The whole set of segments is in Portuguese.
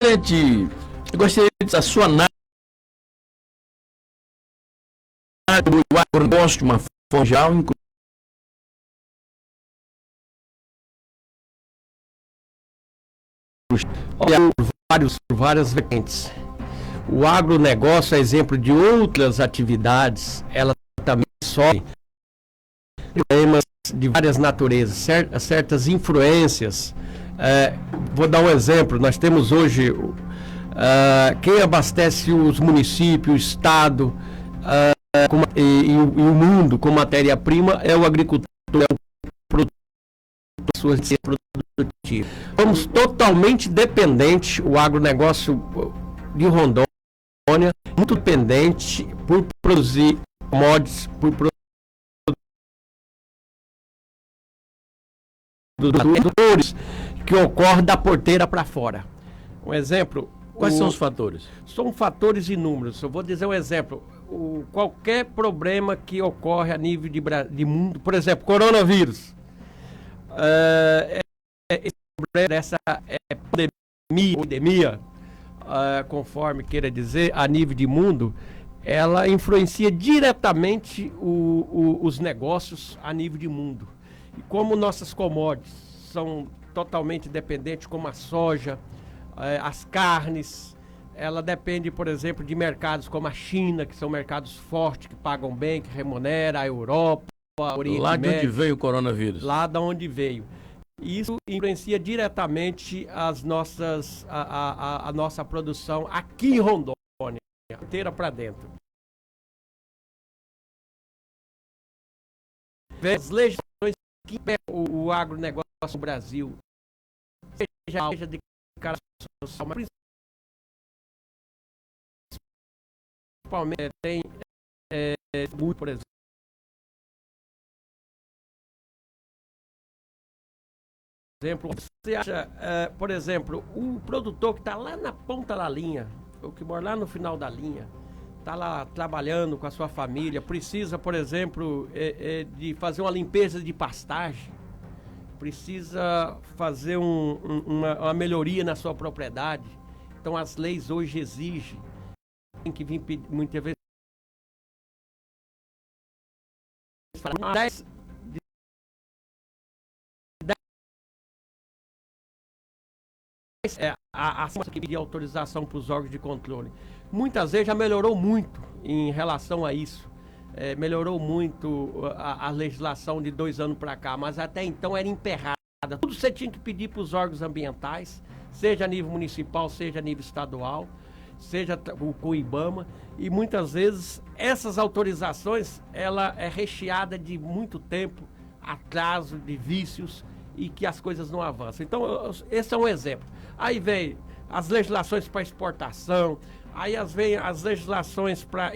Presidente, eu gostaria da sua análise do agronegócio de uma forma geral, por várias vertentes. O agronegócio é exemplo de outras atividades, ela também sofre problemas de várias naturezas, certas influências. Vou dar um exemplo, nós temos hoje quem abastece os municípios, o estado e o mundo com matéria-prima é o agricultor, é o produtor, suas produtivas. Somos totalmente dependentes, o agronegócio de Rondônia, muito dependente por produzir commodities, por produtores que ocorre da porteira para fora. Um exemplo. Quais são os fatores? São fatores inúmeros. Eu vou dizer um exemplo. Qualquer problema que ocorre a nível de mundo, por exemplo, coronavírus. Essa pandemia, conforme queira dizer, a nível de mundo, ela influencia diretamente os negócios a nível de mundo. E como nossas commodities são totalmente dependentes, como a soja, as carnes, ela depende, por exemplo, de mercados como a China, que são mercados fortes, que pagam bem, que remunera, a Europa, a Oriente Médio. Lá de onde veio o coronavírus? Lá de onde veio. E isso influencia diretamente a nossa produção aqui em Rondônia, inteira para dentro. As legislações que impedem o agronegócio no Brasil, seja de caráter social, mas principalmente tem por exemplo, você acha, por exemplo, o produtor que está lá na ponta da linha, ou que mora lá no final da linha, está lá trabalhando com a sua família, precisa, por exemplo, de fazer uma limpeza de pastagem, precisa fazer uma melhoria na sua propriedade. Então as leis hoje exigem, tem que vir muitas vezes a que pedir autorização para os órgãos de controle. Muitas vezes já melhorou muito em relação a isso. Melhorou muito a legislação de 2 anos para cá, mas até então era emperrada. Tudo você tinha que pedir para os órgãos ambientais, seja a nível municipal, seja a nível estadual, seja com o IBAMA, e muitas vezes essas autorizações ela é recheada de muito tempo, atraso, de vícios, e que as coisas não avançam. Então, esse é um exemplo. Aí vem as legislações para exportação, aí vem as legislações para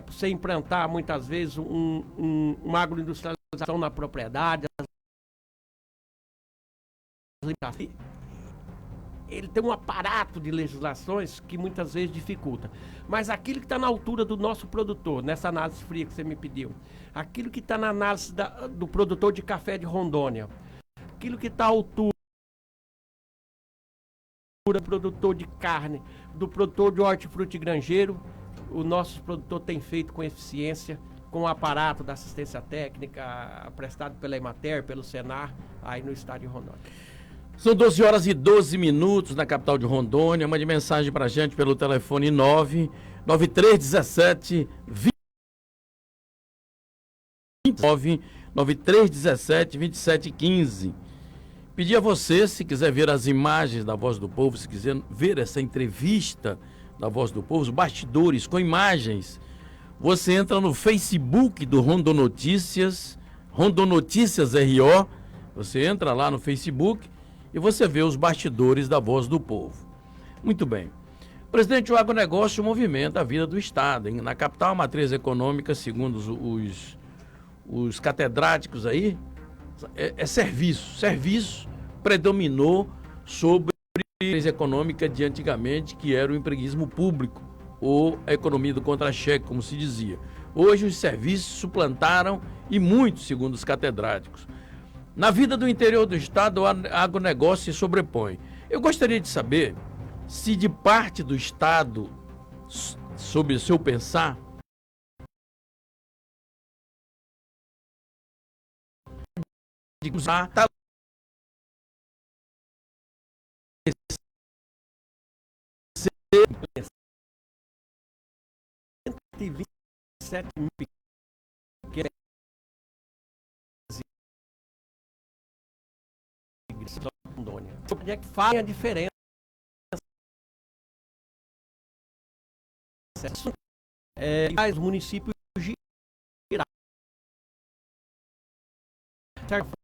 você implantar muitas vezes uma agroindustrialização na propriedade. Ele tem um aparato de legislações que muitas vezes dificulta. Mas aquilo que está na altura do nosso produtor, nessa análise fria que você me pediu, aquilo que está na análise do produtor de café de Rondônia, aquilo que está à altura do produtor de carne, do produtor de hortifruti granjeiro, o nosso produtor tem feito com eficiência, com o aparato da assistência técnica prestado pela Emater, pelo Senar, aí no estado de Rondônia. São 12 horas e 12 minutos na capital de Rondônia. Mande mensagem para a gente pelo telefone 99317 2715. Pedir a você, se quiser ver as imagens da Voz do Povo, se quiser ver essa entrevista da Voz do Povo, os bastidores com imagens, você entra no Facebook do Rondonotícias, Rondonotícias RO, você entra lá no Facebook e você vê os bastidores da Voz do Povo. Muito bem. Presidente, o agronegócio movimenta a vida do Estado, hein? Na capital, a matriz econômica, segundo os catedráticos aí, é serviço. Serviço predominou sobre a matriz econômica de antigamente, que era o empreguismo público, ou a economia do contra-cheque, como se dizia. Hoje os serviços suplantaram, e muito, segundo os catedráticos. Na vida do interior do Estado, o agronegócio se sobrepõe. Eu gostaria de saber se de parte do Estado, sob o seu pensar, de usar 127 mil pequenas igrejas em Rondônia. Onde é que faz a diferença? Os municípios girar.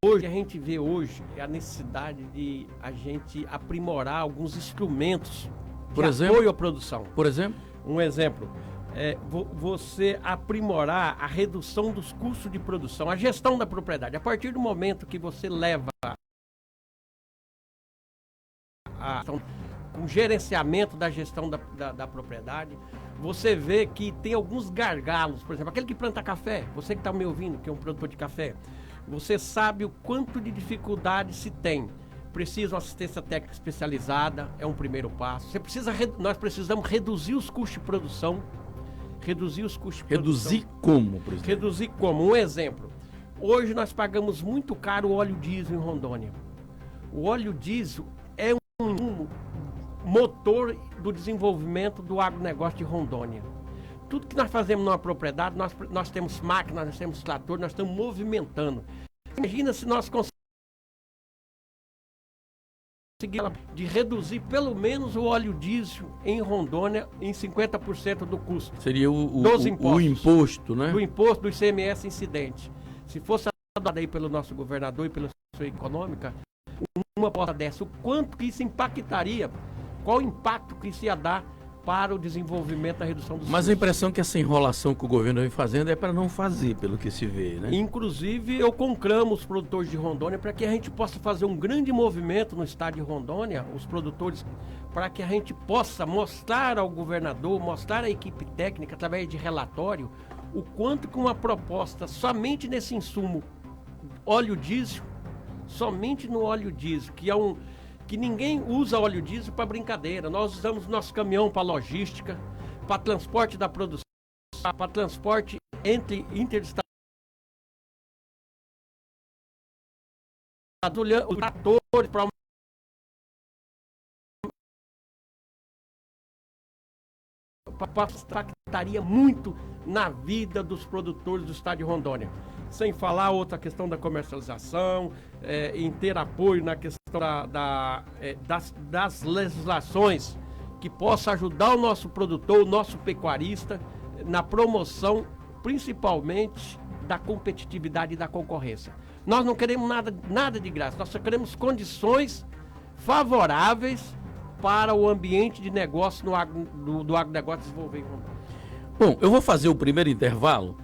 Hoje a gente vê a necessidade de a gente aprimorar alguns instrumentos de apoio à produção. Por exemplo? Um exemplo, você aprimorar a redução dos custos de produção, a gestão da propriedade. A partir do momento que você leva com gerenciamento da gestão da propriedade, você vê que tem alguns gargalos. Por exemplo, aquele que planta café, você que está me ouvindo, que é um produtor de café, você sabe o quanto de dificuldade se tem. Precisa de uma assistência técnica especializada, é um primeiro passo. Nós precisamos reduzir os custos de produção. Reduzir como, por exemplo? Reduzir como? Um exemplo. Hoje nós pagamos muito caro o óleo diesel em Rondônia. O óleo diesel é um motor do desenvolvimento do agronegócio de Rondônia. Tudo que nós fazemos numa propriedade, nós temos máquinas, nós temos trator, nós estamos movimentando. Imagina se nós conseguirmos de reduzir pelo menos o óleo diesel em Rondônia em 50% do custo. Seria o imposto, né? Do imposto do ICMS incidente. Se fosse dado aí pelo nosso governador e pela sua econômica, uma porta dessa, o quanto que isso impactaria, qual o impacto que isso ia dar para o desenvolvimento da redução dos custos. Mas a impressão que essa enrolação que o governo vem fazendo é para não fazer, pelo que se vê, né? Inclusive, eu conclamo os produtores de Rondônia para que a gente possa fazer um grande movimento no estado de Rondônia, os produtores, para que a gente possa mostrar ao governador, mostrar à equipe técnica, através de relatório, o quanto que uma proposta somente nesse insumo, óleo diesel, somente no óleo diesel, que ninguém usa óleo diesel para brincadeira. Nós usamos nosso caminhão para logística, para transporte da produção, para transporte interestadual, os tratores para impactaria muito na vida dos produtores do estado de Rondônia. Sem falar outra questão da comercialização, em ter apoio na questão das legislações que possa ajudar o nosso produtor, o nosso pecuarista, na promoção, principalmente, da competitividade e da concorrência. Nós não queremos nada de graça, nós só queremos condições favoráveis para o ambiente de negócio do agronegócio desenvolver em Rondônia. Bom, eu vou fazer o primeiro intervalo.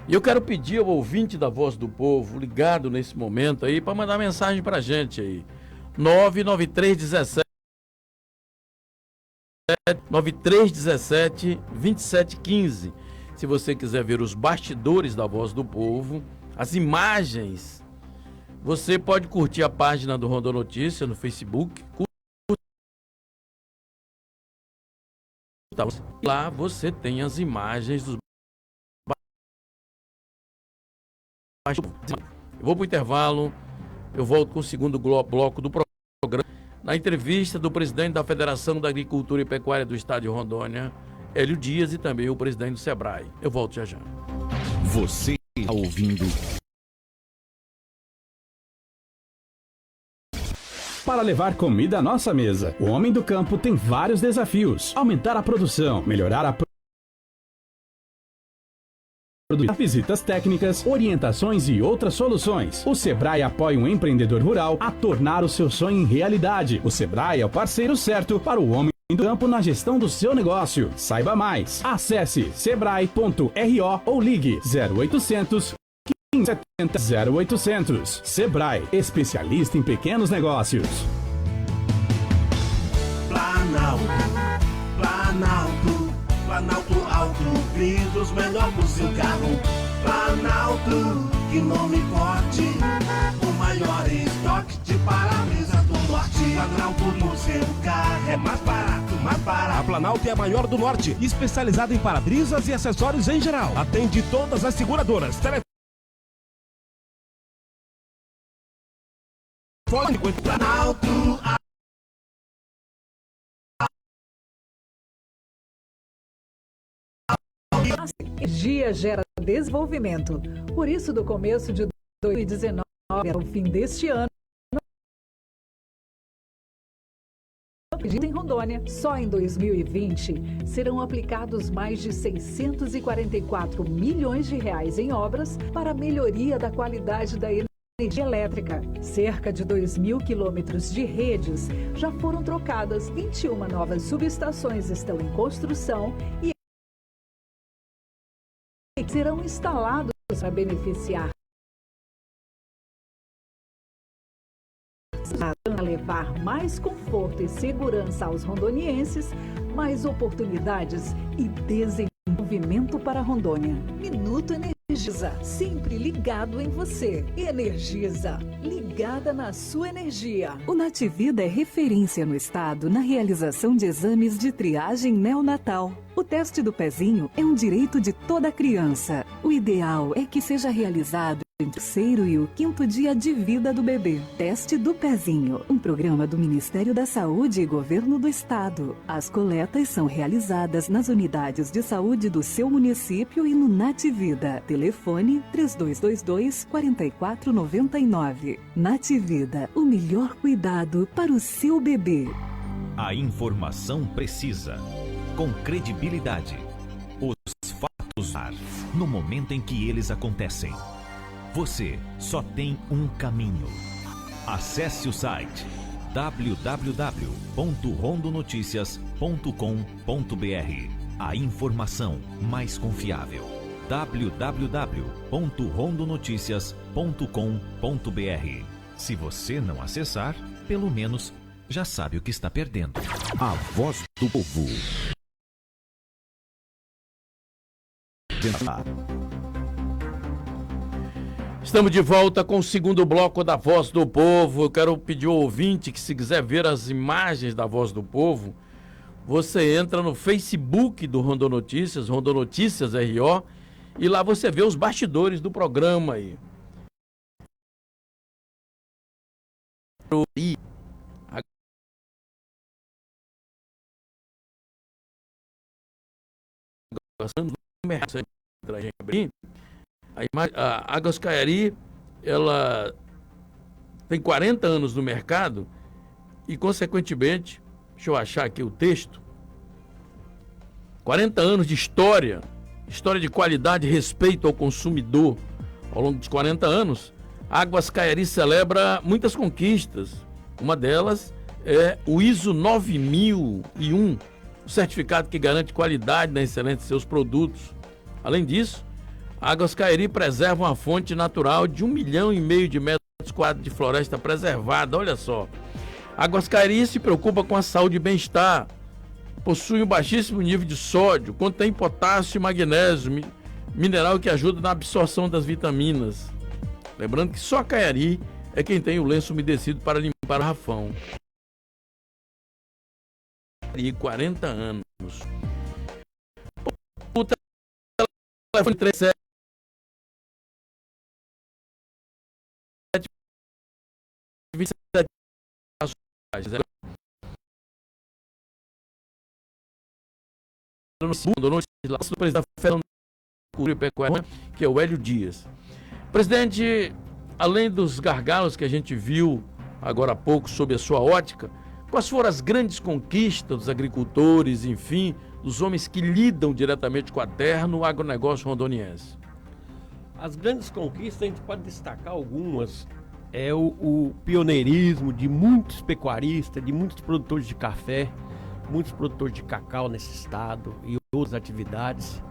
E eu quero pedir ao ouvinte da Voz do Povo, ligado nesse momento aí, para mandar mensagem para a gente aí. 9317-2715. Se você quiser ver os bastidores da Voz do Povo, as imagens, você pode curtir a página do Rondônia Notícia no Facebook. Lá você tem as imagens dos. Eu vou para o intervalo, eu volto com o segundo bloco do programa, na entrevista do presidente da Federação da Agricultura e Pecuária do Estado de Rondônia, Hélio Dias, e também o presidente do SEBRAE. Eu volto já. Você está ouvindo. Para levar comida à nossa mesa, o homem do campo tem vários desafios: aumentar a produção, melhorar a visitas técnicas, orientações e outras soluções. O SEBRAE apoia um empreendedor rural a tornar o seu sonho em realidade. O SEBRAE é o parceiro certo para o homem do campo na gestão do seu negócio. Saiba mais. Acesse sebrae.ro ou ligue 0800 1570 0800. SEBRAE, especialista em pequenos negócios. Planalto Alto Vidros, melhor pro seu carro. Planalto, que nome forte, o maior estoque de para-brisa do norte. Planalto no seu carro é mais barato, A Planalto é a maior do Norte, especializada em para-brisas e acessórios em geral. Atende todas as seguradoras. Telefone Planalto. A energia gera desenvolvimento. Por isso, do começo de 2019 ao fim deste ano, em Rondônia, só em 2020 serão aplicados mais de 644 milhões de reais em obras para a melhoria da qualidade da energia elétrica. Cerca de 2.000 quilômetros de redes já foram trocadas, 21 novas subestações estão em construção e serão instalados para beneficiar a levar mais conforto e segurança aos rondonienses, mais oportunidades e desenvolvimento para Rondônia. Minuto Energisa, sempre ligado em você. Energisa, ligada na sua energia. O Nativida é referência no estado na realização de exames de triagem neonatal. O teste do pezinho é um direito de toda criança. O ideal é que seja realizado entre o 3º e o 5º dia de vida do bebê. Teste do pezinho, um programa do Ministério da Saúde e Governo do Estado. As coletas são realizadas nas unidades de saúde do seu município e no Nativida. Telefone 3222-4499. Nativida, o melhor cuidado para o seu bebê. A informação precisa, com credibilidade. Os fatos no momento em que eles acontecem. Você só tem um caminho. Acesse o site www.rondonoticias.com.br. A informação mais confiável. www.rondonoticias.com.br. Se você não acessar, pelo menos já sabe o que está perdendo. A Voz do Povo. Estamos de volta com o segundo bloco da Voz do Povo. Eu quero pedir ao ouvinte que, se quiser ver as imagens da Voz do Povo, você entra no Facebook do Rondonotícias, Rondonotícias RO, e lá você vê os bastidores do programa aí. A Águas Caiari, ela tem 40 anos no mercado e, consequentemente, deixa eu achar aqui o texto, 40 anos de história de qualidade e respeito ao consumidor. Ao longo dos 40 anos, Águas Caiari celebra muitas conquistas. Uma delas é o ISO 9001, o certificado que garante qualidade na excelência de seus produtos. Além disso, Águas Caiari preserva uma fonte natural de 1,5 milhão de metros quadrados de floresta preservada. Olha só. Águas Caiari se preocupa com a saúde e bem-estar. Possui um baixíssimo nível de sódio, contém potássio e magnésio, mineral que ajuda na absorção das vitaminas. Lembrando que só a Caiari é quem tem o lenço umedecido para limpar o garrafão. 40 anos. O telefone 37 27 no segundo do presidente da Federação e Pecuária, que é o Hélio Dias. Presidente, além dos gargalos que a gente viu agora há pouco sob a sua ótica, quais foram as grandes conquistas dos agricultores, enfim, dos homens que lidam diretamente com a terra no agronegócio rondoniense? As grandes conquistas, a gente pode destacar algumas. É o pioneirismo de muitos pecuaristas, de muitos produtores de café, muitos produtores de cacau nesse estado e outras atividades.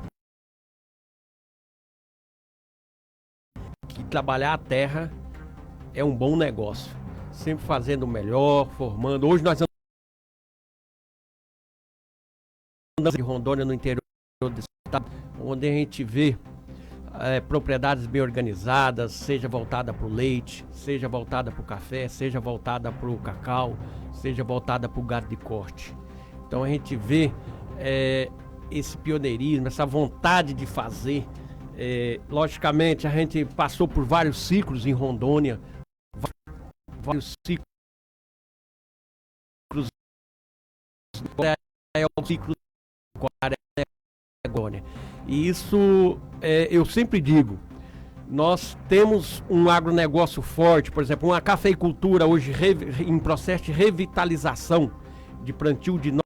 Que trabalhar a terra é um bom negócio, sempre fazendo o melhor, formando. Hoje nós andamos em Rondônia, no interior do estado, onde a gente vê propriedades bem organizadas, seja voltada para o leite, seja voltada para o café, seja voltada para o cacau, seja voltada para o gado de corte. Então a gente vê esse pioneirismo, essa vontade de fazer. Logicamente, a gente passou por vários ciclos em Rondônia, vários ciclos. É o ciclo de Rondônia. E isso, eu sempre digo, nós temos um agronegócio forte, por exemplo, uma cafeicultura hoje em processo de revitalização, de plantio de novos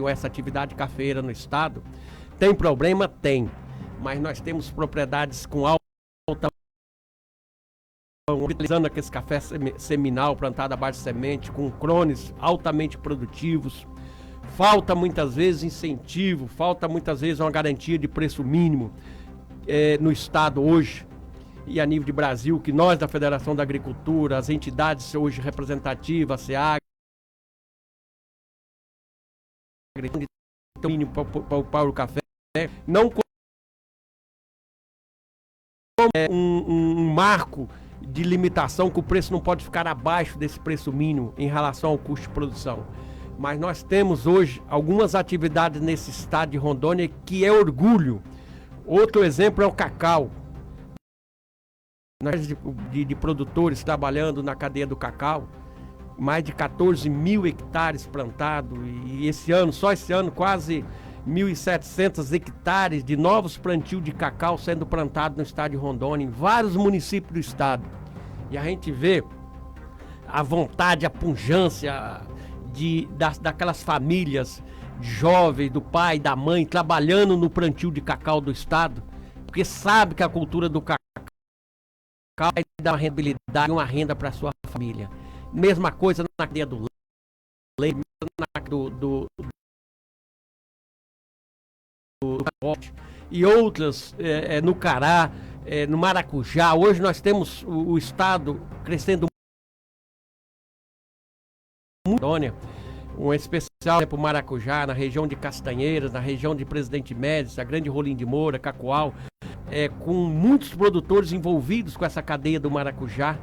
essa atividade cafeeira no estado. Tem problema? Tem. Mas nós temos propriedades com alta, utilizando aqueles café seminal plantado à base de semente, com crones altamente produtivos. Falta muitas vezes incentivo, falta muitas vezes uma garantia de preço mínimo no estado hoje e a nível de Brasil, que nós da Federação da Agricultura, as entidades hoje representativas, a SEAG, mínimo para o café, não um marco de limitação que o preço não pode ficar abaixo desse preço mínimo em relação ao custo de produção. Mas nós temos hoje algumas atividades nesse estado de Rondônia que é orgulho. Outro exemplo é o cacau. Nós de produtores trabalhando na cadeia do cacau, mais de 14 mil hectares plantados, e só esse ano, quase 1.700 hectares de novos plantios de cacau sendo plantados no estado de Rondônia, em vários municípios do estado. E a gente vê a vontade, a pujança daquelas famílias jovens, do pai, da mãe, trabalhando no plantio de cacau do estado, porque sabe que a cultura do cacau vai dar uma rentabilidade, uma renda para a sua família. Mesma coisa na cadeia do leite, e outras no Cará, no Maracujá. Hoje nós temos o estado crescendo muito, um especial para o Maracujá, na região de Castanheiras, na região de Presidente Médici, a Grande Rolim de Moura, Cacoal, com muitos produtores envolvidos com essa cadeia do maracujá,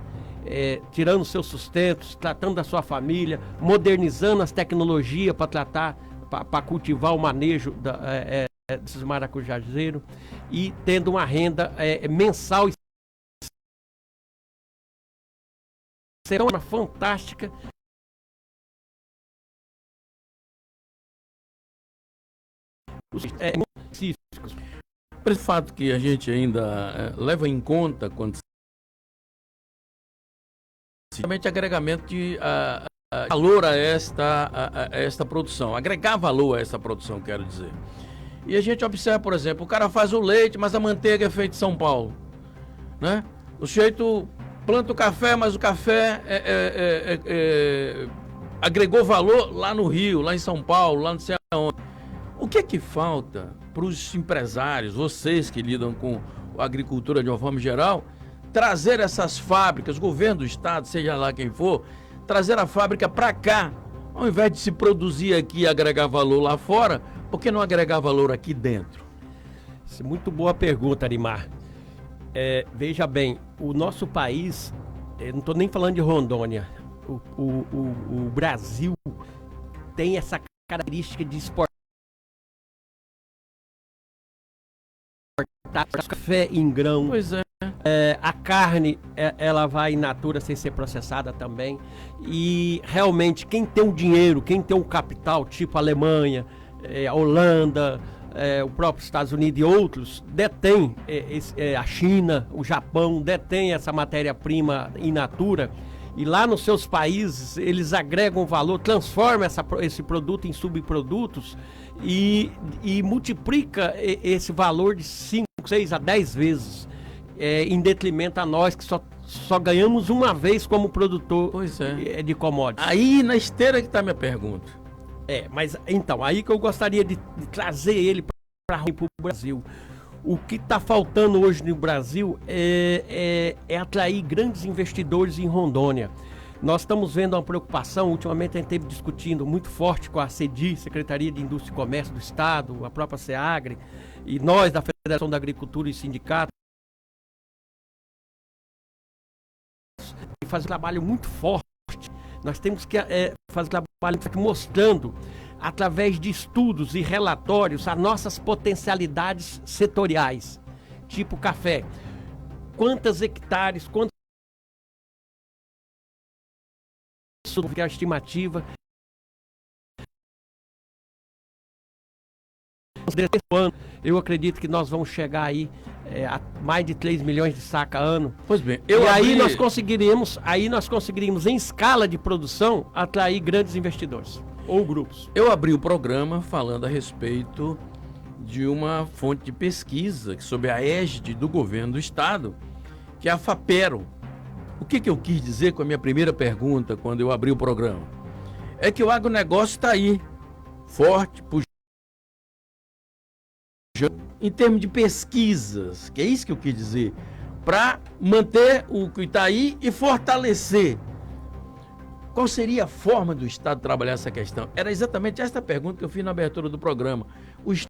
tirando seus sustentos, tratando da sua família, modernizando as tecnologias para tratar, para cultivar o manejo desses maracujazeiros e tendo uma renda mensal e será uma fantástica. Por esse fato que a gente ainda leva em conta quando realmente agregamento de valor a esta produção, agregar valor a esta produção, quero dizer. E a gente observa, por exemplo, o cara faz o leite, mas a manteiga é feita em São Paulo, né? O sujeito planta o café, mas o café agregou valor lá no Rio, lá em São Paulo, lá não sei aonde. O que é que falta para os empresários, vocês que lidam com a agricultura de uma forma geral, trazer essas fábricas, governo do estado, seja lá quem for, trazer a fábrica para cá, ao invés de se produzir aqui e agregar valor lá fora, por que não agregar valor aqui dentro? Isso é muito boa pergunta, Arimar. Veja bem, o nosso país, não estou nem falando de Rondônia, o Brasil tem essa característica de exportar café em grão. Pois é. A carne, ela vai in natura sem ser processada também. E realmente, quem tem o dinheiro, quem tem o capital, tipo a Alemanha, a Holanda, o próprio Estados Unidos e outros, detém, a China, o Japão, detém essa matéria-prima in natura. E lá nos seus países, eles agregam valor, transformam esse produto em subprodutos e multiplica esse valor de 5, 6 a 10 vezes, em detrimento a nós que só ganhamos uma vez como produtor de commodities. Aí na esteira que está a minha pergunta. Mas então, aí que eu gostaria de trazer ele para o Brasil. O que está faltando hoje no Brasil é atrair grandes investidores em Rondônia. Nós estamos vendo uma preocupação, ultimamente a gente esteve discutindo muito forte com a CEDI, Secretaria de Indústria e Comércio do Estado, a própria SEAGRE, e nós da Federação da Agricultura e Sindicatos, e faz um trabalho muito forte Nós temos que fazer trabalho mostrando, através de estudos e relatórios, as nossas potencialidades setoriais, tipo café. Quantas hectares, quantos que é a estimativa. Eu acredito que nós vamos chegar aí a mais de 3 milhões de saca ano. Pois bem, aí nós conseguiríamos em escala de produção atrair grandes investidores ou grupos. Eu abri o programa falando a respeito de uma fonte de pesquisa sob a égide do governo do estado, que é a FAPERO. O que eu quis dizer com a minha primeira pergunta quando eu abri o programa? É que o agronegócio está aí, forte, puxando. Em termos de pesquisas, que é isso que eu quis dizer, para manter o que está aí e fortalecer. Qual seria a forma do Estado trabalhar essa questão? Era exatamente esta pergunta que eu fiz na abertura do programa. O Estado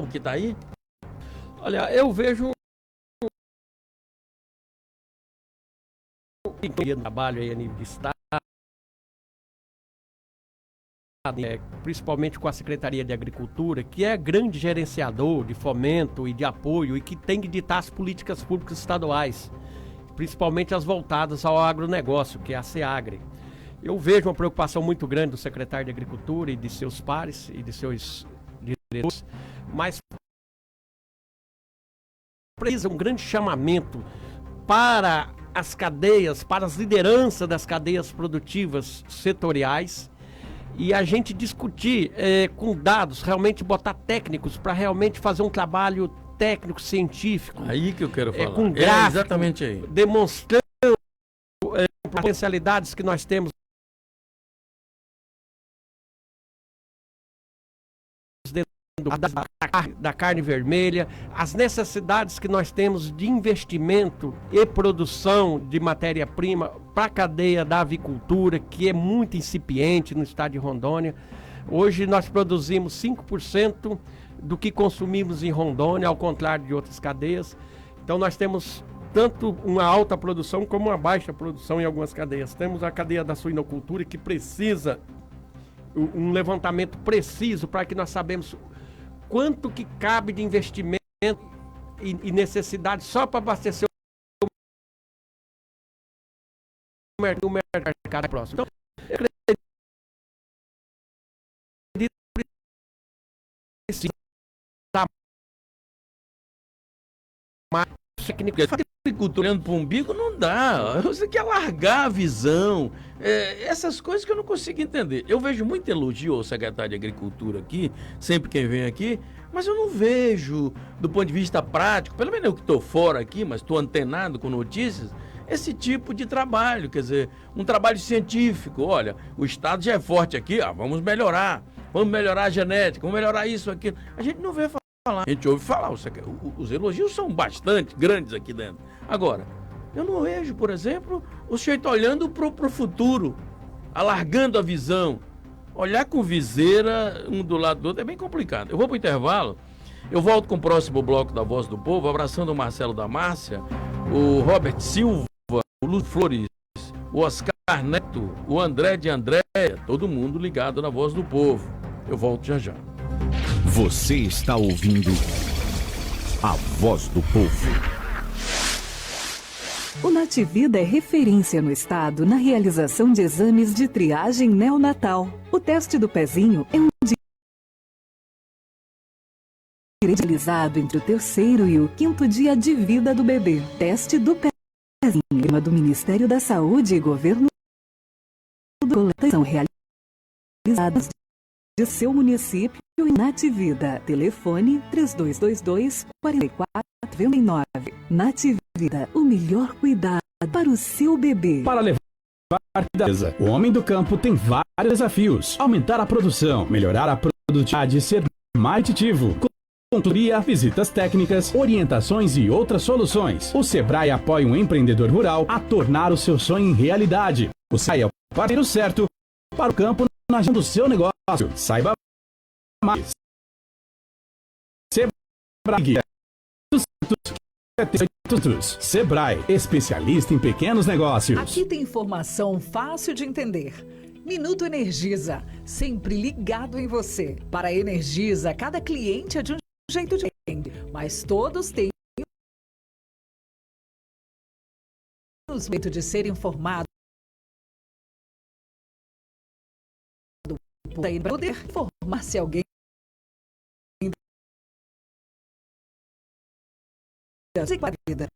o que está aí? Olha, eu vejo trabalho aí a nível de Estado, principalmente com a Secretaria de Agricultura, que é grande gerenciador de fomento e de apoio e que tem que ditar as políticas públicas estaduais, principalmente as voltadas ao agronegócio, que é a SEAGRE. Eu vejo uma preocupação muito grande do secretário de Agricultura e de seus pares e de seus diretores, mas precisa um grande chamamento para as cadeias, para as lideranças das cadeias produtivas setoriais, e a gente discutir com dados, realmente botar técnicos para realmente fazer um trabalho técnico, científico. Aí que eu quero falar. Com gráfico, exatamente aí. Demonstrando potencialidades que nós temos da carne vermelha, as necessidades que nós temos de investimento e produção de matéria-prima para a cadeia da avicultura, que é muito incipiente no estado de Rondônia. Hoje nós produzimos 5% do que consumimos em Rondônia, ao contrário de outras cadeias. Então nós temos tanto uma alta produção como uma baixa produção em algumas cadeias. Temos a cadeia da suinocultura, que precisa um levantamento preciso para que nós sabemos quanto que cabe de investimento e necessidade só para abastecer o mercado próximo. Então, eu acredito que agricultura olhando para o umbigo não dá. Você quer largar a visão. Essas coisas que eu não consigo entender. Eu vejo muito elogio ao secretário de Agricultura aqui, sempre quem vem aqui, mas eu não vejo, do ponto de vista prático, pelo menos eu que estou fora aqui, mas estou antenado com notícias, esse tipo de trabalho, quer dizer, um trabalho científico. Olha, o Estado já é forte aqui, vamos melhorar a genética, vamos melhorar isso, aquilo. A gente não vê falar. A gente ouve falar, os elogios são bastante grandes aqui dentro. Agora, eu não vejo, por exemplo, o sujeito olhando para o futuro, alargando a visão. Olhar com viseira um do lado do outro é bem complicado. Eu vou para o intervalo, eu volto com o próximo bloco da Voz do Povo, abraçando o Marcelo da Márcia, o Robert Silva, o Lúcio Flores, o Oscar Neto, o André de Andréia, todo mundo ligado na Voz do Povo. Eu volto já já. Você está ouvindo a Voz do Povo. O Nativida é referência no estado na realização de exames de triagem neonatal. O teste do pezinho é um direito realizado entre o 3º e o 5º dia de vida do bebê. Teste do pezinho do Ministério da Saúde e Governo do Estado são realizadas de seu município e Nativida. Telefone 3222-4429. Nativida, o melhor cuidado para o seu bebê. Para levar beleza, o homem do campo tem vários desafios. Aumentar a produção, melhorar a produtividade e ser mais competitivo. Consultoria, visitas técnicas, orientações e outras soluções. O Sebrae apoia um empreendedor rural a tornar o seu sonho realidade. O Sebrae é o parceiro certo para o campo na gestão do seu negócio. Saiba mais. Sebrae Sebrae, especialista em pequenos negócios. Aqui tem informação fácil de entender. Minuto Energisa, sempre ligado em você. Para a Energisa, cada cliente é de um jeito diferente, mas todos têm o jeito de ser informado. Poder informar se alguém vida.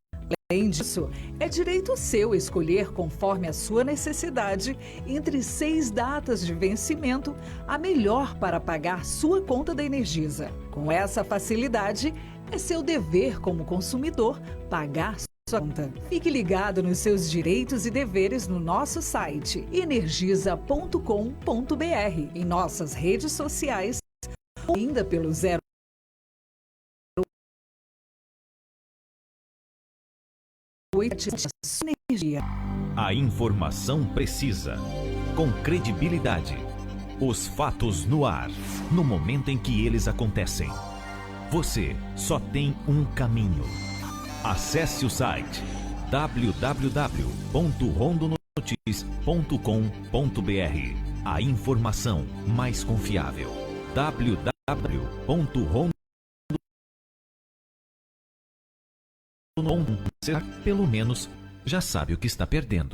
Além disso, é direito seu escolher, conforme a sua necessidade, entre 6 datas de vencimento, a melhor para pagar sua conta da Energisa. Com essa facilidade, é seu dever como consumidor pagar sua conta. Fique ligado nos seus direitos e deveres no nosso site energisa.com.br, em nossas redes sociais ou ainda pelo 0 energia. A informação precisa, com credibilidade. Os fatos no ar, no momento em que eles acontecem. Você só tem um caminho. Acesse o site www.rondonotiz.com.br. A informação mais confiável. www.rondonotiz.com.br. Pelo menos já sabe o que está perdendo.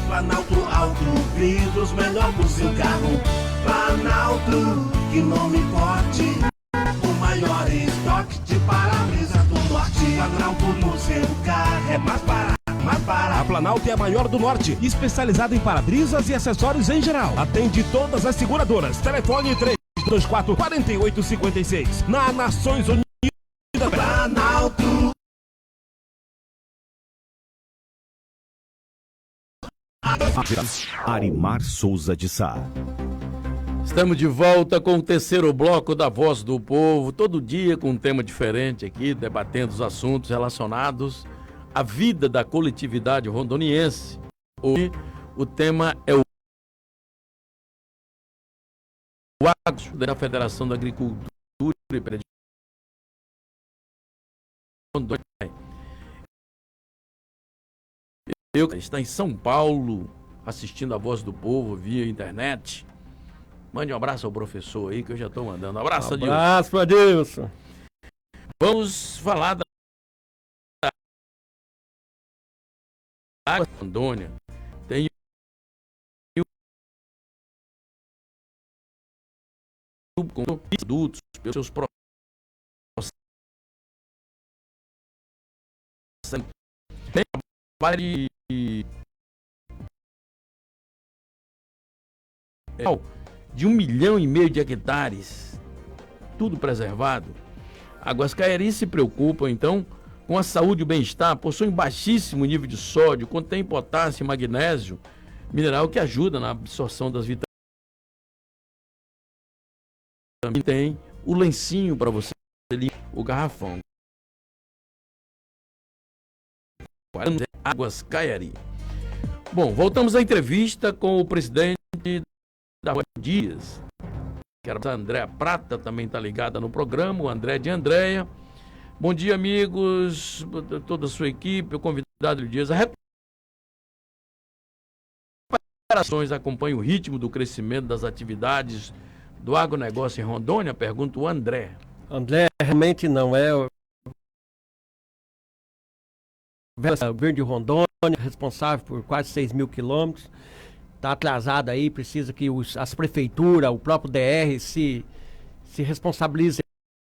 Planalto Alto Vidros, melhor pro seu carro. Planalto, que nome forte, o maior estoque de para-brisa do norte. Planalto no seu carro é mais barato. A Planalto é a maior do norte, especializada em para-brisas e acessórios em geral. Atende todas as seguradoras. Telefone 324-4856. Na Nações Unidas. Planalto. Arimar Souza de Sá. Estamos de volta com o terceiro bloco da Voz do Povo, todo dia com um tema diferente aqui, debatendo os assuntos relacionados à vida da coletividade rondoniense. Hoje o tema é o agro da Federação da Agricultura e Pecuária Rondônia. Eu está em São Paulo assistindo a Voz do Povo via internet. Mande um abraço ao professor aí que eu já estou mandando. Um abraço, Adilson. Abraço para Adilson. Vamos falar da Rondônia. Tem adultos pelos seus processos. Tem trabalho de 1,5 milhão de hectares, tudo preservado. Águas Caiari se preocupam, então, com a saúde e o bem-estar, possuem baixíssimo nível de sódio, contém potássio e magnésio, mineral que ajuda na absorção das vitaminas. Também tem o lencinho para você limpar o garrafão. Águas Caiari. Bom, voltamos à entrevista com o presidente da Rua Dias. Quero a Andréa Prata, também está ligada no programa, o André de Andréia. Bom dia, amigos, toda a sua equipe, o convidado Dias. A recuperações acompanha o ritmo do crescimento das atividades do agronegócio em Rondônia? Pergunta o André. André, realmente não é. O governo de Rondônia, responsável por quase 6 mil quilômetros, está atrasado aí, precisa que as prefeituras, o próprio DR se responsabilizem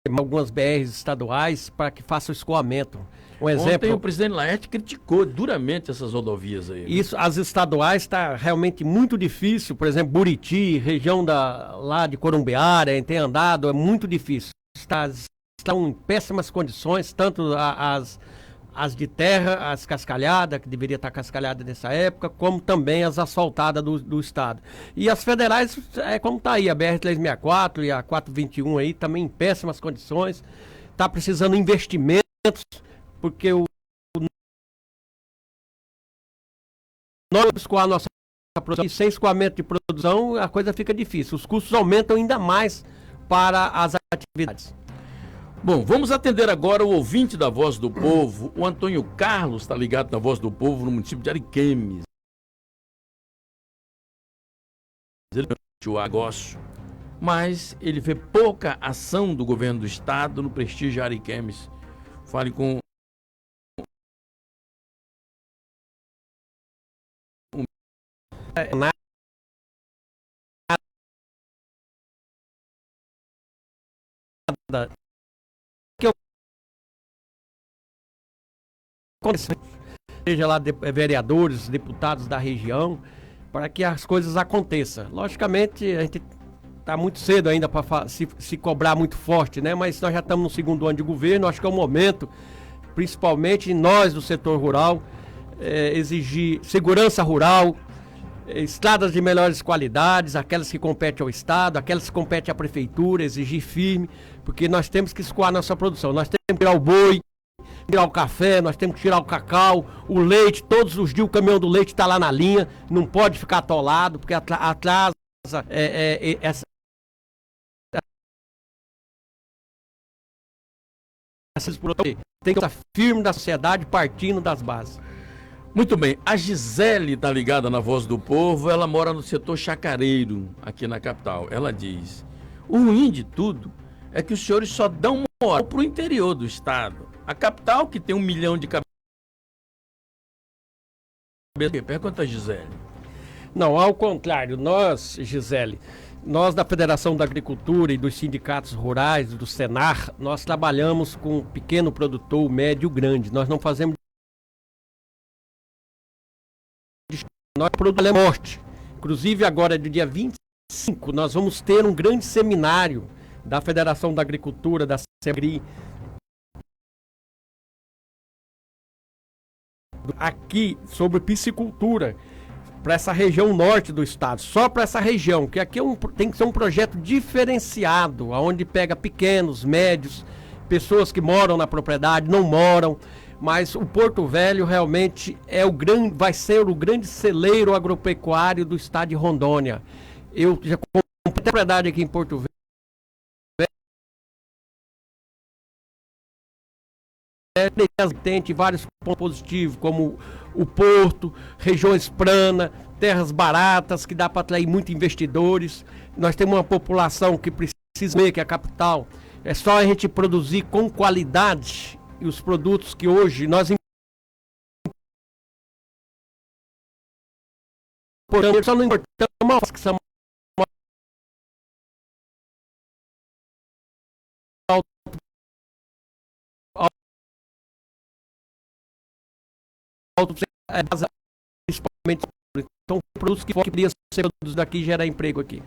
em algumas BRs estaduais para que faça o escoamento. Um exemplo. Ontem o presidente Laerte criticou duramente essas rodovias aí. Isso, as estaduais está realmente muito difícil, por exemplo, Buriti, região lá de Corumbeara, tem andado, é muito difícil. Estão em péssimas condições, tanto as de terra, as cascalhadas, que deveria estar cascalhada nessa época, como também as asfaltadas do estado. E as federais, como está aí, a BR-364 e a 421 aí, também em péssimas condições. Está precisando de investimentos, porque nós escoar a nossa produção, e sem escoamento de produção, a coisa fica difícil. Os custos aumentam ainda mais para as atividades. Bom, vamos atender agora o ouvinte da Voz do Povo. O Antônio Carlos está ligado na Voz do Povo no município de Ariquemes. Ele é um negócio, mas ele vê pouca ação do governo do estado no prestígio Ariquemes. Fale com nada que eu seja lá vereadores, deputados da região, para que as coisas aconteçam. Logicamente, a gente está muito cedo ainda para se cobrar muito forte, né? Mas nós já estamos no segundo ano de governo, acho que é o momento, principalmente nós do setor rural, exigir segurança rural, estradas de melhores qualidades, aquelas que competem ao Estado, aquelas que competem à Prefeitura, exigir firme, porque nós temos que escoar nossa produção. Nós temos que tirar o boi, tirar o café, nós temos que tirar o cacau, o leite, todos os dias o caminhão do leite está lá na linha, não pode ficar atolado, porque atrasa tem que estar firme da sociedade, partindo das bases. Muito bem, a Gisele está ligada na Voz do Povo, ela mora no setor chacareiro, aqui na capital. Ela diz, o ruim de tudo é que os senhores só dão moral para o interior do estado. A capital, que tem 1 milhão de cabeças... Pergunta a Gisele. Não, ao contrário, nós, Gisele, nós da Federação da Agricultura e dos sindicatos rurais, do Senar, nós trabalhamos com o pequeno produtor, o médio e o grande. Nós não fazemos... Nós produzimos morte. Inclusive agora, do dia 25, nós vamos ter um grande seminário da Federação da Agricultura, da SEBRI, aqui sobre piscicultura, para essa região norte do estado, só para essa região, que aqui tem que ser um projeto diferenciado, onde pega pequenos, médios, pessoas que moram na propriedade, não moram, mas o Porto Velho realmente vai ser o grande celeiro agropecuário do estado de Rondônia. Eu já comprei propriedade aqui em Porto Velho. Tem vários pontos positivos, como o porto, regiões planas, terras baratas, que dá para atrair muitos investidores. Nós temos uma população que precisa ver que a capital é só a gente produzir com qualidade e os produtos que hoje nós importamos, só não importamos que são principalmente, então produtos que poderiam ser produzidos aqui e gerar emprego aqui.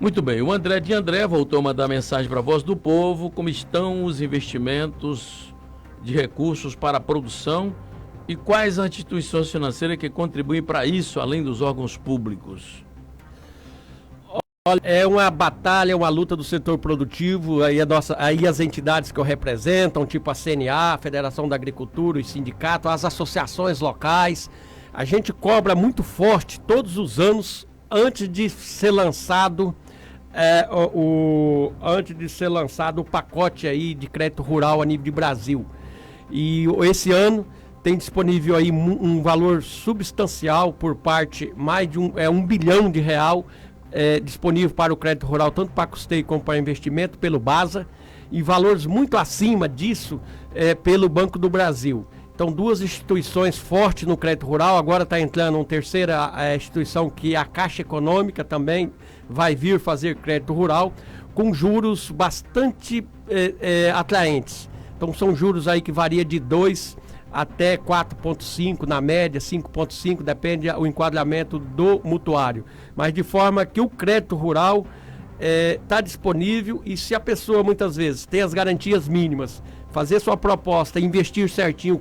Muito bem, o André de André voltou a mandar mensagem para a Voz do Povo, como estão os investimentos de recursos para a produção e quais as instituições financeiras que contribuem para isso, além dos órgãos públicos? Olha, é uma batalha, uma luta do setor produtivo, aí as entidades que eu representam, tipo a CNA, a Federação da Agricultura, os sindicatos, as associações locais, a gente cobra muito forte todos os anos antes de ser lançado o pacote aí de crédito rural a nível de Brasil. E esse ano tem disponível aí um valor substancial por parte, mais de R$1 bilhão disponível para o crédito rural, tanto para custeio como para investimento, pelo BASA, e valores muito acima disso pelo Banco do Brasil. Então, duas instituições fortes no crédito rural, agora está entrando uma terceira instituição, que é a Caixa Econômica, também vai vir fazer crédito rural, com juros bastante atraentes. Então, são juros aí que varia de 2 até 4,5 na média, 5,5, depende do enquadramento do mutuário. Mas de forma que o crédito rural está disponível, e se a pessoa muitas vezes tem as garantias mínimas, fazer sua proposta, investir certinho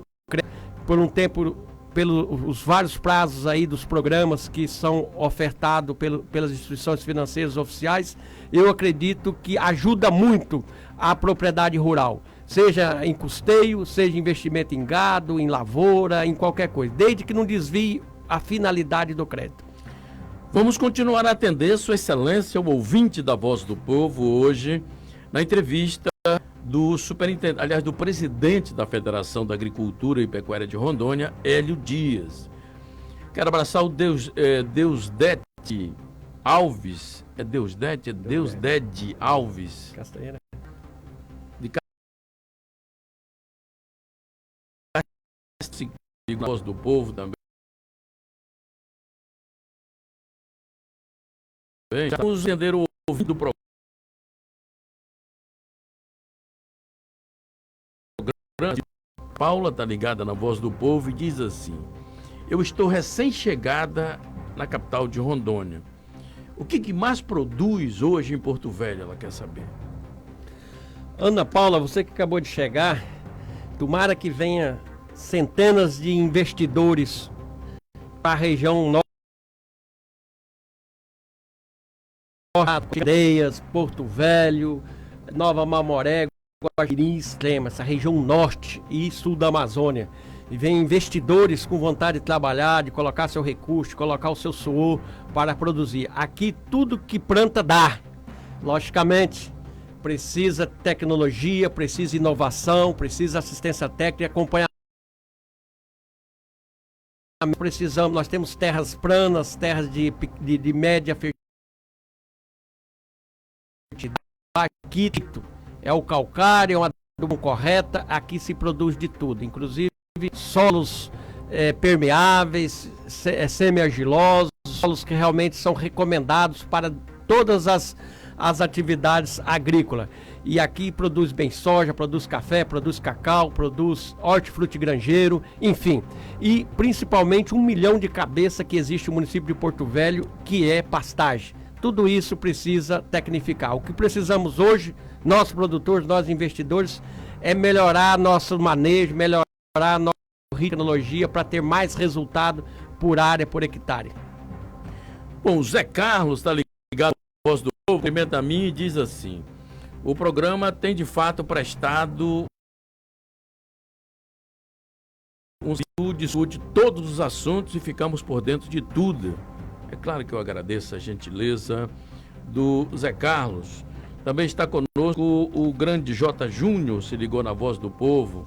por um tempo, pelos vários prazos aí dos programas que são ofertados pelas instituições financeiras oficiais, eu acredito que ajuda muito a propriedade rural. Seja em custeio, seja investimento em gado, em lavoura, em qualquer coisa, desde que não desvie a finalidade do crédito. Vamos continuar a atender Sua Excelência, o ouvinte da Voz do Povo, hoje na entrevista do superintendente, aliás, do presidente da Federação da Agricultura e Pecuária de Rondônia, Hélio Dias. Quero abraçar o Deusdete Alves, é Deusdete? É Deusdete Alves. Castanheira. De Voz do Povo também. Vamos entender o ouvido do programa. Paula está ligada na Voz do Povo e diz assim: eu estou recém-chegada na capital de Rondônia. O que mais produz hoje em Porto Velho? Ela quer saber. Ana Paula, você que acabou de chegar, tomara que venha centenas de investidores para a região norte, Aldeias, Porto Velho, Nova Mamoré, Guaxinim, Extrema, essa região norte e sul da Amazônia. E vem investidores com vontade de trabalhar, de colocar seu recurso, de colocar o seu suor para produzir. Aqui tudo que planta dá. Logicamente, precisa tecnologia, precisa inovação, precisa assistência técnica e acompanhamento. Nós temos terras planas, terras de média fertilidade. Aqui é o calcário, é uma adubo correta, aqui se produz de tudo, inclusive solos permeáveis, semi-argilosos, solos que realmente são recomendados para todas as atividades agrícolas. E aqui produz bem soja, produz café, produz cacau, produz hortifruti granjeiro, enfim. E principalmente 1 milhão de cabeça que existe no município de Porto Velho, que é pastagem. Tudo isso precisa tecnificar. O que precisamos hoje, nós produtores, nós investidores, é melhorar nosso manejo, melhorar a nossa tecnologia para ter mais resultado por área, por hectare. Bom, o Zé Carlos está ligado à Voz do Povo, cumprimenta a mim e diz assim: o programa tem de fato prestado discute todos os assuntos e ficamos por dentro de tudo. É claro que eu agradeço a gentileza do Zé Carlos. Também está conosco o grande J. Júnior, se ligou na Voz do Povo.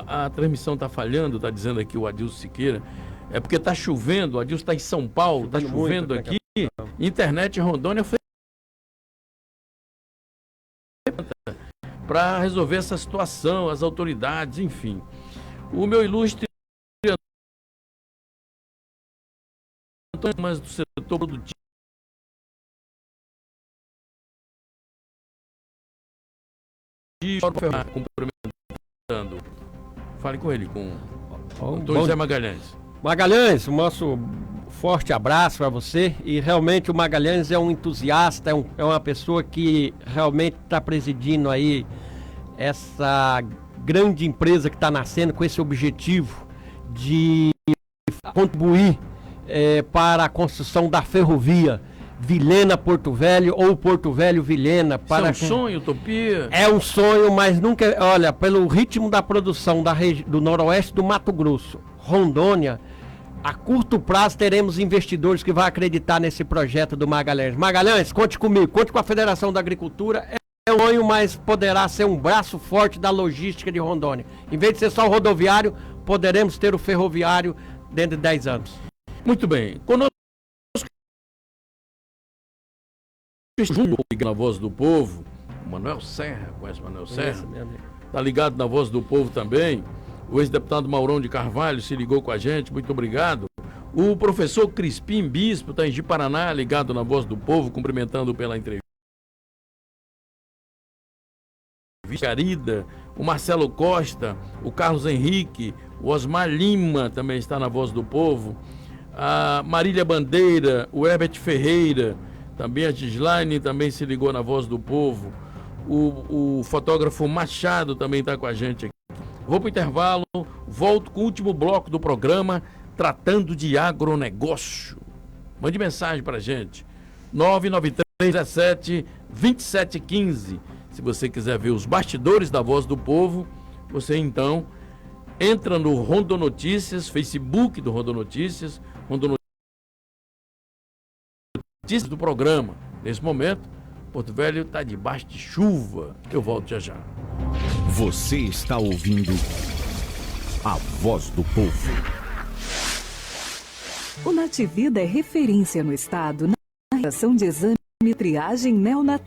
A transmissão está falhando, está dizendo aqui o Adilson Siqueira. É porque está chovendo, o Adilson está em São Paulo, está chovendo aqui. Internet em Rondônia foi para resolver essa situação, as autoridades, enfim. O meu ilustre mas do setor produtivo cumprimentando. Fale com ele, com o Antônio José Magalhães. Magalhães, o nosso forte abraço para você. E realmente o Magalhães é um entusiasta, é uma pessoa que realmente está presidindo aí essa grande empresa que está nascendo com esse objetivo de contribuir para a construção da ferrovia Vilhena-Porto Velho ou Porto Velho-Vilhena. Isso é um sonho, utopia? É um sonho, mas nunca... Olha, pelo ritmo da produção do noroeste do Mato Grosso, Rondônia, a curto prazo teremos investidores que vão acreditar nesse projeto do Magalhães. Magalhães, conte comigo, conte com a Federação da Agricultura. É um sonho, mas poderá ser um braço forte da logística de Rondônia. Em vez de ser só o rodoviário, poderemos ter o ferroviário dentro de 10 anos. Muito bem. Conosco na Voz do Povo, o Manuel Serra, conhece o Manuel Serra? Está ligado na Voz do Povo também. O ex-deputado Maurão de Carvalho se ligou com a gente, muito obrigado. O professor Crispim Bispo está em Ji-Paraná, ligado na Voz do Povo, cumprimentando pela entrevista. Garida, o Marcelo Costa, o Carlos Henrique, o Osmar Lima também está na Voz do Povo. A Marília Bandeira, o Herbert Ferreira, também a Gislaine também se ligou na Voz do Povo. O fotógrafo Machado também está com a gente aqui. Vou para o intervalo, volto com o último bloco do programa, tratando de agronegócio. Mande mensagem para a gente, 99317-2715. Se você quiser ver os bastidores da Voz do Povo, você então entra no Rondonotícias, Facebook do Rondonotícias, Rondonotícias do programa. Nesse momento, Porto Velho está debaixo de chuva. Eu volto já já. Você está ouvindo a voz do povo. O Nativida é referência no estado na realização de exame de triagem neonatal.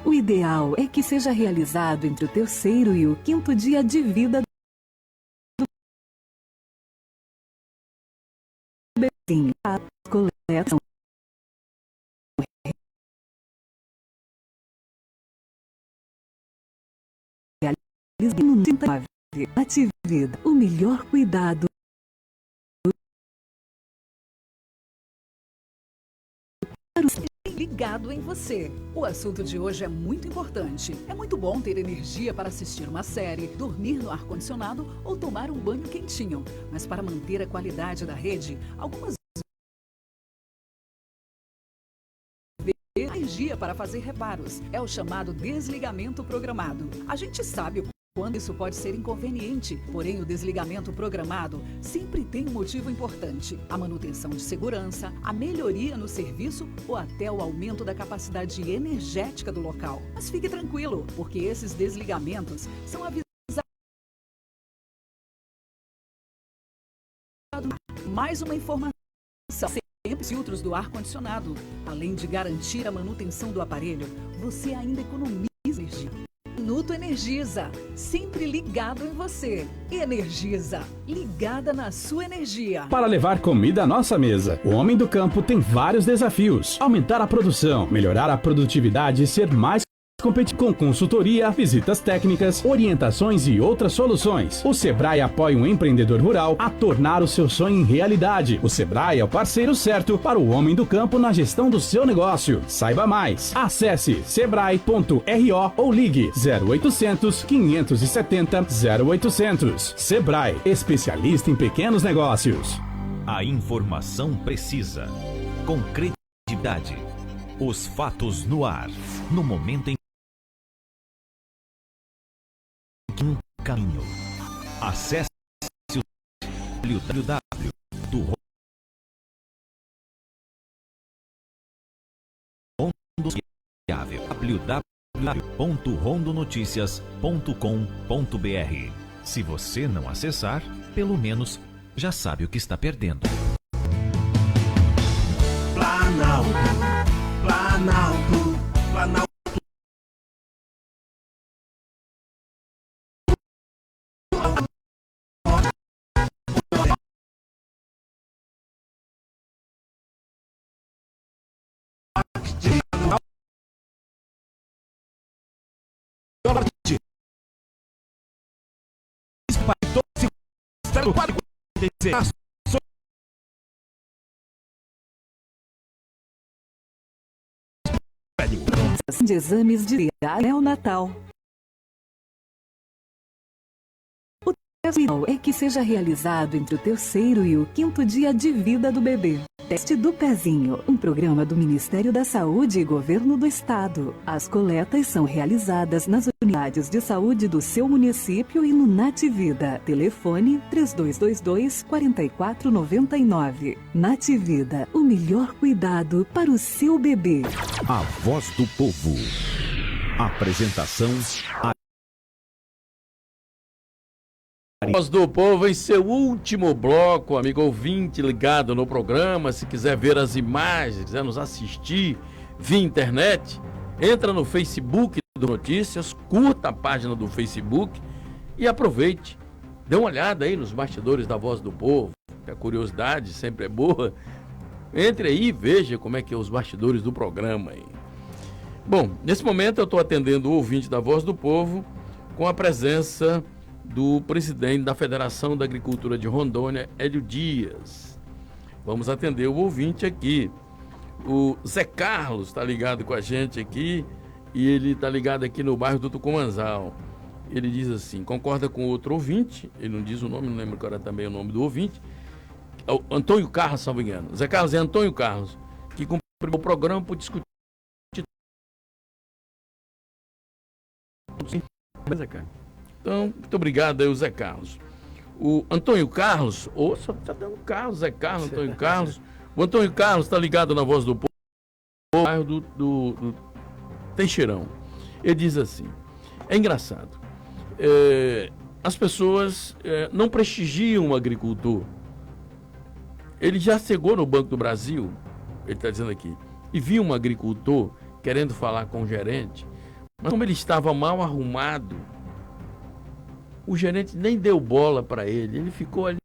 O ideal é que seja realizado entre o terceiro e o quinto dia de vida do bebezinho. A coleta no 39. Nativida, o melhor cuidado para o ligado em você. O assunto de hoje é muito importante. É muito bom ter energia para assistir uma série, dormir no ar-condicionado ou tomar um banho quentinho. Mas para manter a qualidade da rede, algumas energia para fazer reparos. É o chamado desligamento programado. A gente sabe quando isso pode ser inconveniente, porém o desligamento programado sempre tem um motivo importante: a manutenção de segurança, a melhoria no serviço ou até o aumento da capacidade energética do local. Mas fique tranquilo, porque esses desligamentos são avisados. Mais uma informação: sempre filtros do ar-condicionado. Além de garantir a manutenção do aparelho, você ainda economiza energia. Minuto Energisa, sempre ligado em você. Energisa, ligada na sua energia. Para levar comida à nossa mesa, o homem do campo tem vários desafios: aumentar a produção, melhorar a produtividade e ser mais competitivo. Com consultoria, visitas técnicas, orientações e outras soluções, o Sebrae apoia um empreendedor rural a tornar o seu sonho em realidade. O Sebrae é o parceiro certo para o homem do campo na gestão do seu negócio. Saiba mais. Acesse sebrae.ro ou ligue 0800 570 0800. Sebrae, especialista em pequenos negócios. A informação precisa, com credibilidade. Os fatos no ar, no momento em um caminho. Acesse o www. www.rondonoticias.com.br. Se você não acessar, pelo menos já sabe o que está perdendo. Planalto, Planalto, Planalto. de exames de triagem neonatal. O teste ideal é que seja realizado entre o terceiro e o quinto dia de vida do bebê. Teste do pezinho, um programa do Ministério da Saúde e Governo do Estado. As coletas são realizadas nas unidades de saúde do seu município e no Nativida. Telefone 3222-4499. Nativida, o melhor cuidado para o seu bebê. A Voz do Povo. Apresentação. Voz do Povo em seu último bloco, amigo ouvinte ligado no programa. Se quiser ver as imagens, quiser nos assistir via internet, entra no Facebook do Notícias, curta a página do Facebook e aproveite. Dê uma olhada aí nos bastidores da Voz do Povo, que a curiosidade sempre é boa. Entre aí e veja como é que é os bastidores do programa aí. Bom, nesse momento eu estou atendendo o ouvinte da Voz do Povo com a presença do presidente da Federação da Agricultura de Rondônia, Hélio Dias. Vamos atender o ouvinte aqui. O Zé Carlos está ligado com a gente aqui e ele está ligado aqui no bairro do Tucumanzal. Ele diz assim, concorda com outro ouvinte, ele não diz o nome, não lembro qual era também o nome do ouvinte, Antônio Carlos, salvo engano. Zé Carlos é Antônio Carlos, que cumpriu o programa por discutir. Zé Carlos. Então, muito obrigado aí, o Zé Carlos. O Antônio Carlos, só está dando Carlos, Zé Carlos, Antônio Carlos, O Antônio Carlos está ligado na Voz do Povo, bairro do Teixeirão. Ele diz assim, é engraçado, as pessoas não prestigiam o agricultor. Ele já chegou no Banco do Brasil, ele está dizendo aqui, e viu um agricultor querendo falar com o gerente, mas como ele estava mal arrumado, o gerente nem deu bola para ele, ele ficou ali.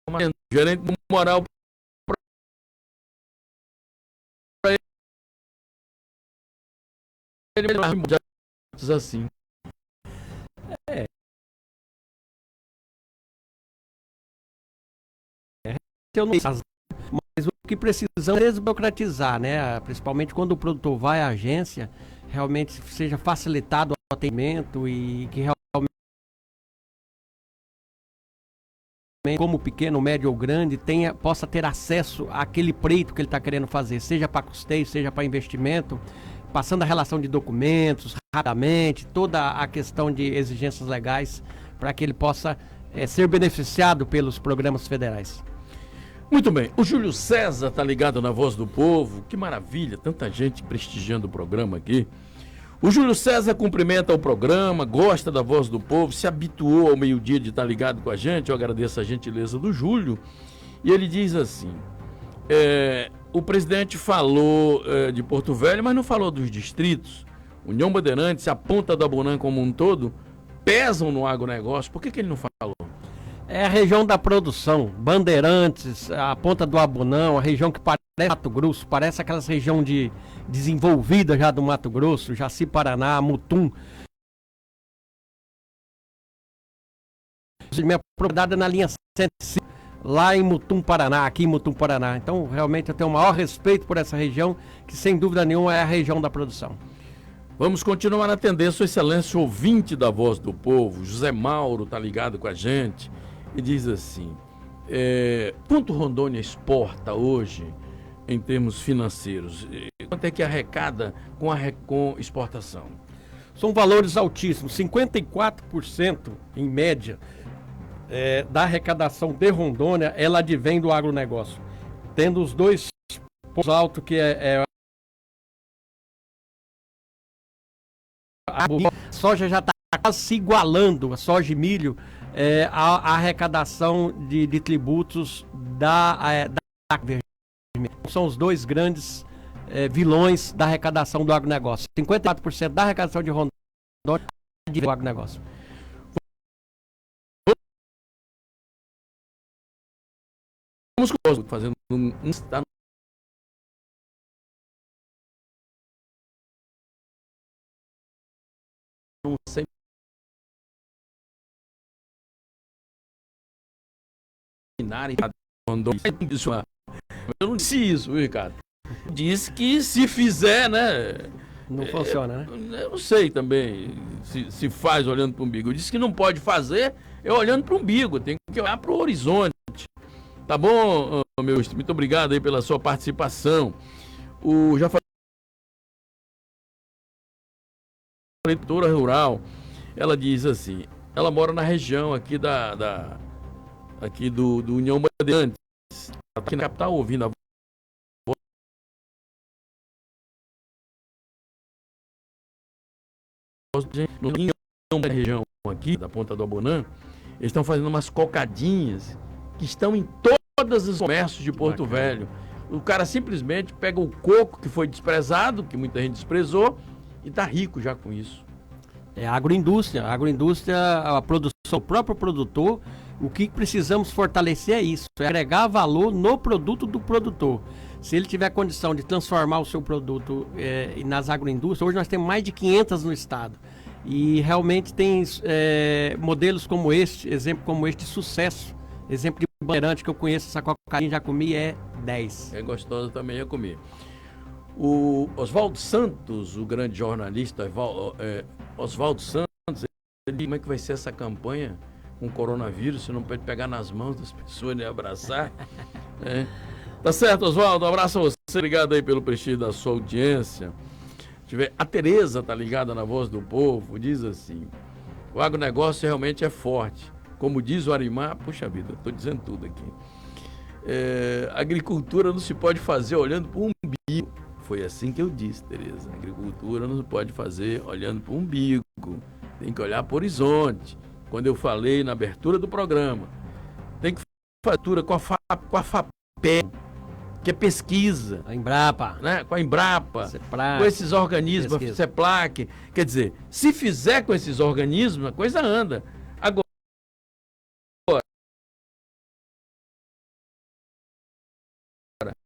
O gerente deu moral para ele, assim. Eu não sei, mas o que precisamos é desburocratizar, né? Principalmente quando o produtor vai à agência, realmente seja facilitado o atendimento e que realmente, como pequeno, médio ou grande, possa ter acesso àquele pleito que ele está querendo fazer, seja para custeio, seja para investimento, passando a relação de documentos rapidamente, toda a questão de exigências legais, para que ele possa ser beneficiado pelos programas federais. Muito bem, o Júlio César está ligado na Voz do Povo, que maravilha, tanta gente prestigiando o programa aqui. O Júlio César cumprimenta o programa, gosta da Voz do Povo, se habituou ao meio-dia de estar ligado com a gente, eu agradeço a gentileza do Júlio, e ele diz assim, o presidente falou de Porto Velho, mas não falou dos distritos. União Bandeirantes, a Ponta do Abunã como um todo, pesam no agronegócio, por que ele não falou? É a região da produção, Bandeirantes, a Ponta do Abunã, a região que parece Mato Grosso, parece aquelas região desenvolvida já do Mato Grosso, Jaci Paraná, Mutum. Minha propriedade é na linha 105, lá em Mutum, Paraná, aqui em Mutum, Paraná. Então, realmente, eu tenho o maior respeito por essa região, que sem dúvida nenhuma é a região da produção. Vamos continuar a atender Sua Excelência, ouvinte da Voz do Povo. José Mauro está ligado com a gente e diz assim, quanto Rondônia exporta hoje em termos financeiros? Quanto é que arrecada com exportação? São valores altíssimos, 54% em média da arrecadação de Rondônia, ela advém do agronegócio. Tendo os dois pontos altos, que a soja já está quase se igualando, a soja e milho, a arrecadação de tributos da são os dois grandes vilões da arrecadação do agronegócio. 54% da arrecadação de Rondônia é do agronegócio. Vamos fazendo um eu não disse isso, Ricardo. Disse que se fizer, né? Não funciona, né? Eu não sei também se faz olhando para o umbigo. Eu disse que não pode fazer olhando para o umbigo, tem que olhar para o horizonte. Tá bom, meu? Muito obrigado aí pela sua participação. Já falei, a produtora rural, ela diz assim, ela mora na região aqui aqui do União Bandeirantes, aqui na capital, ouvindo a voz da região aqui, da Ponta do Abunã, eles estão fazendo umas cocadinhas que estão em todos os comércios de Porto Velho. O cara simplesmente pega o coco que foi desprezado, que muita gente desprezou, e tá rico já com isso. É a agroindústria, a produção, o próprio produtor. O que precisamos fortalecer é isso, é agregar valor no produto do produtor. Se ele tiver condição de transformar o seu produto nas agroindústrias, hoje nós temos mais de 500 no estado. E realmente tem modelos como este, exemplo como este de sucesso. Exemplo de Bandeirante que eu conheço, essa cocaína já comi, é 10. É gostosa também, já comi. O Oswaldo Santos, o grande jornalista Oswaldo Santos, ele diz como é que vai ser essa campanha com o coronavírus, você não pode pegar nas mãos das pessoas e abraçar. Tá certo, Oswaldo, um abraço a você, obrigado aí pelo prestígio da sua audiência. A Tereza tá ligada na Voz do Povo, diz assim, o agronegócio realmente é forte, Como diz o Arimar, puxa vida, estou dizendo tudo aqui. Agricultura não se pode fazer olhando para o umbigo. Foi assim que eu disse, Tereza. Agricultura não se pode fazer olhando para o umbigo. Tem que olhar para o horizonte. Quando eu falei na abertura do programa, tem que fazer com a FAPEL, que é pesquisa. A Embrapa. Né? Com a Embrapa, CEPLAC, com esses organismos, pesquisa. CEPLAC. Quer dizer, se fizer com esses organismos, a coisa anda. Agora,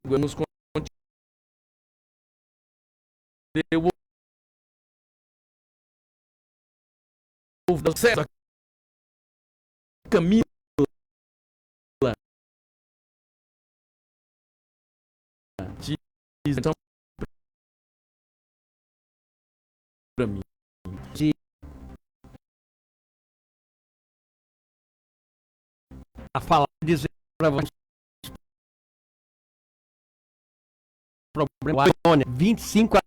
nos deu o certo caminho de então para mim a falar, dizer para vocês problema 25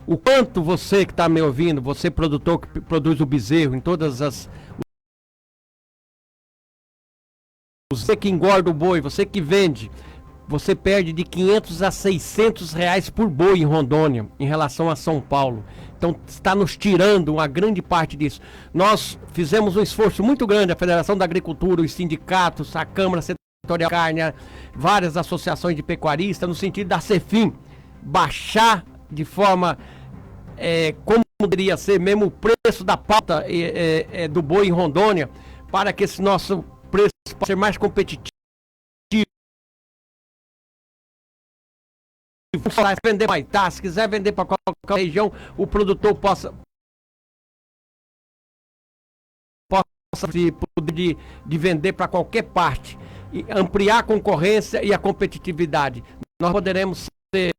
o quanto você que está me ouvindo, você produtor que produz o bezerro em todas as, você que engorda o boi, você que vende, você perde de 500 a 600 reais por boi em Rondônia em relação a São Paulo. Então está nos tirando uma grande parte disso. Nós fizemos um esforço muito grande, a Federação da Agricultura, os sindicatos, a Câmara Setorial de Carne, várias associações de pecuaristas, no sentido da CEFIM baixar de forma como poderia ser mesmo o preço da pauta do boi em Rondônia, para que esse nosso preço possa ser mais competitivo. Se vender Maitá, se quiser vender para qualquer região, o produtor possa poder de vender para qualquer parte e ampliar a concorrência e a competitividade. Nós poderemos ser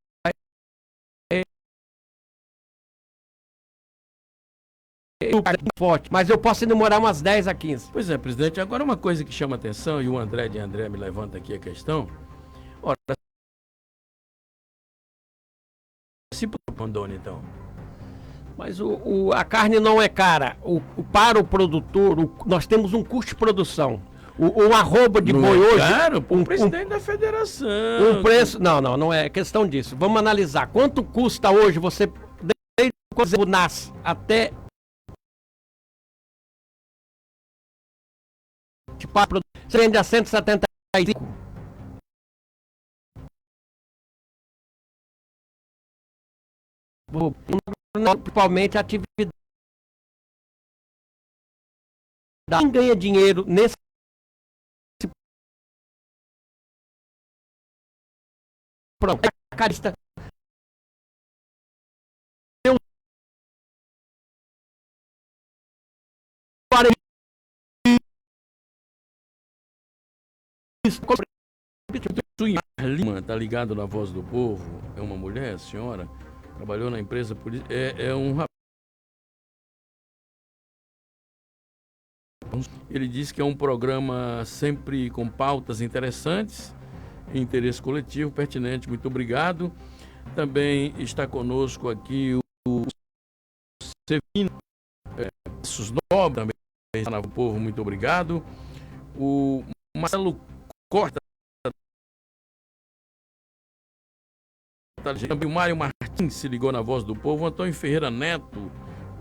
forte, mas eu posso demorar umas 10 a 15. Pois é, presidente, agora uma coisa que chama atenção, e o André me levanta aqui a questão. Ora, se para Rondônia, então. Mas a carne não é cara. Para o produtor, nós temos um custo de produção. O arroba de boi hoje. Claro, o presidente da federação. Um preço. Não é questão disso. Vamos analisar. Quanto custa hoje você, desde quando o nasce até. Você vende a 175. Principalmente a atividade. Quem ganha dinheiro nesse pronto, a carista Lima tá ligado na Voz do Povo, é uma mulher, a senhora, trabalhou na empresa política, é um rapaz. Ele disse que é um programa sempre com pautas interessantes, interesse coletivo, pertinente. Muito obrigado. Também está conosco aqui o Sevino Nobre, também está na Voz do Povo, muito obrigado. O Marcelo Costa, também o Mário Martins se ligou na Voz do Povo, o Antônio Ferreira Neto,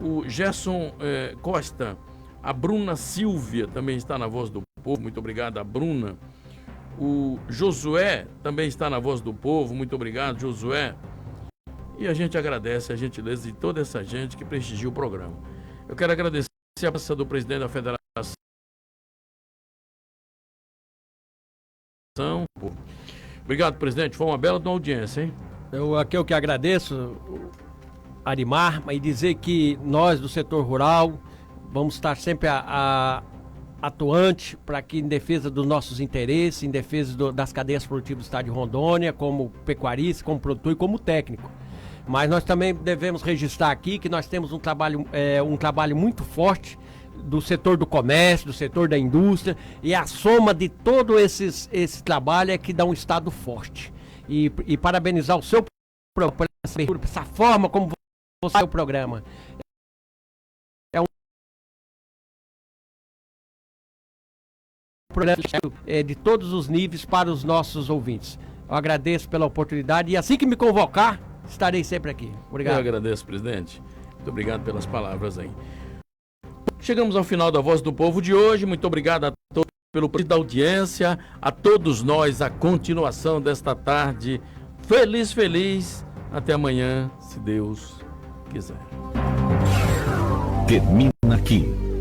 o Gerson Costa, a Bruna Silvia também está na Voz do Povo, muito obrigado a Bruna. O Josué também está na Voz do Povo, muito obrigado, Josué. E a gente agradece a gentileza de toda essa gente que prestigia o programa. Eu quero agradecer a presença do presidente da Federação. Obrigado, presidente. Foi uma bela audiência, hein? Eu que agradeço, Arimar, e dizer que nós do setor rural vamos estar sempre atuante para que, em defesa dos nossos interesses, em defesa das cadeias produtivas do estado de Rondônia, como pecuarista, como produtor e como técnico. Mas nós também devemos registrar aqui que nós temos um trabalho muito forte do setor do comércio, do setor da indústria, e a soma de todo esse trabalho é que dá um estado forte. E parabenizar o seu programa por essa forma como você faz o programa. de todos os níveis para os nossos ouvintes. Eu agradeço pela oportunidade e assim que me convocar, estarei sempre aqui. Obrigado. Eu agradeço, presidente. Muito obrigado pelas palavras aí. Chegamos ao final da Voz do Povo de hoje. Muito obrigado a todos pelo prestígio da audiência, a todos nós, a continuação desta tarde. Feliz. Até amanhã, se Deus quiser. Termina aqui